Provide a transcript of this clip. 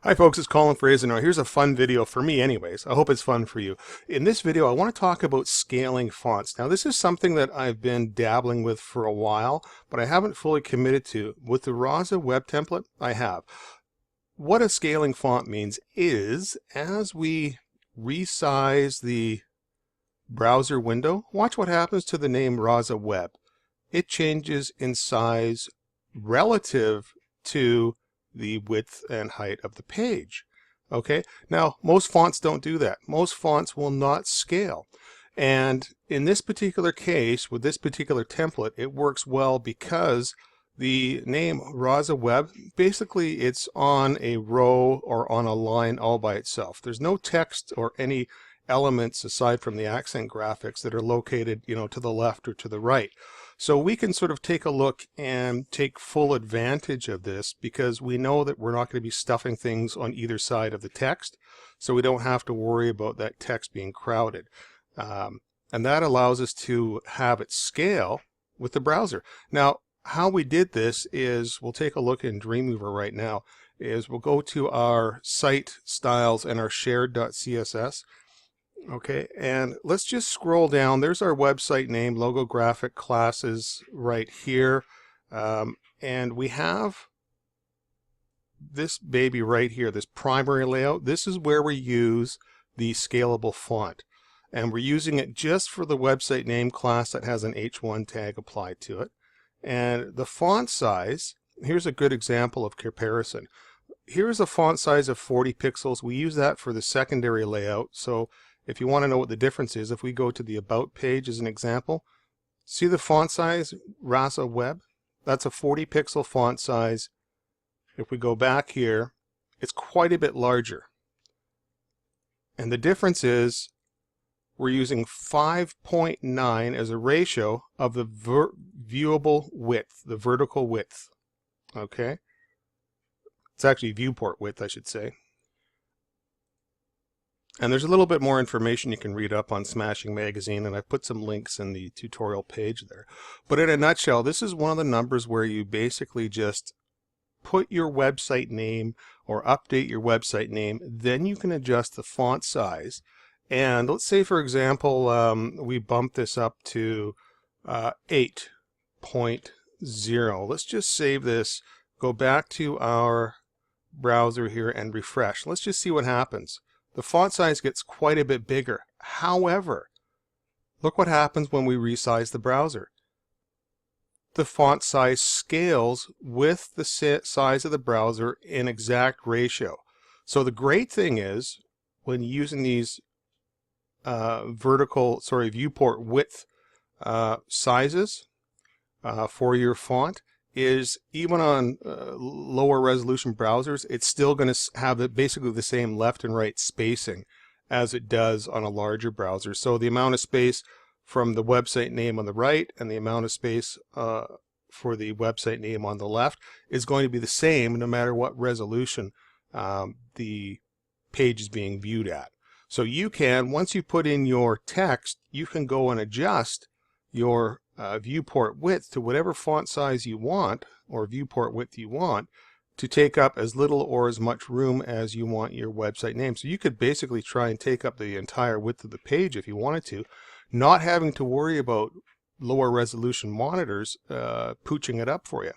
Hi folks, it's Colin Fraser. Now here's a fun video for me anyways. I hope it's fun for you. In this video I want to talk about scaling fonts. Now this is something that I've been dabbling with for a while, but I haven't fully committed to. With the Rasa web template, I have. What a scaling font means is as we resize the browser window, watch what happens to the name Rasa Web. It changes in size relative to the width and height of the page. Okay, now most fonts don't do that. Most fonts will not scale. And in this particular case, with this particular template, it works well because the name Rasa Web, basically it's on a row or on a line all by itself. There's no text or any elements aside from the accent graphics that are located, to the left or to the right. So we can sort of take a look and take full advantage of this because we know that we're not going to be stuffing things on either side of the text, so we don't have to worry about that text being crowded. And that allows us to have it scale with the browser. Now, how we did this is, we'll take a look in Dreamweaver right now, is we'll go to our site styles and our shared.css. Okay, and let's just scroll down. There's our website name, logo, graphic, classes right here. And we have this baby right here, this primary layout. This is where we use the scalable font. And we're using it just for the website name class that has an H1 tag applied to it. And the font size, here's a good example of comparison. Here's a font size of 40 pixels. We use that for the secondary layout. So if you want to know what the difference is, if we go to the About page as an example, see the font size, Rasa Web? That's a 40 pixel font size. If we go back here, it's quite a bit larger. And the difference is we're using 5.9 as a ratio of the viewable width, the vertical width. Okay? It's actually viewport width, I should say. And there's a little bit more information you can read up on Smashing Magazine, and I've put some links in the tutorial page there. But in a nutshell, this is one of the numbers where you basically just put your website name or update your website name, then you can adjust the font size. And let's say, for example, we bump this up to 8.0. Let's just save this, go back to our browser here and refresh. Let's just see what happens. The font size gets quite a bit bigger. However, look what happens when we resize the browser. The font size scales with the size of the browser in exact ratio. So the great thing is, when using these viewport width sizes for your font, is even on lower resolution browsers, it's still going to have basically the same left and right spacing as it does on a larger browser. So the amount of space from the website name on the right and the amount of space for the website name on the left is going to be the same no matter what resolution the page is being viewed at. So you can, once you put in your text, you can go and adjust your viewport width to whatever font size you want, or viewport width you want, to take up as little or as much room as you want your website name. So you could basically try and take up the entire width of the page if you wanted to, not having to worry about lower resolution monitors pooching it up for you.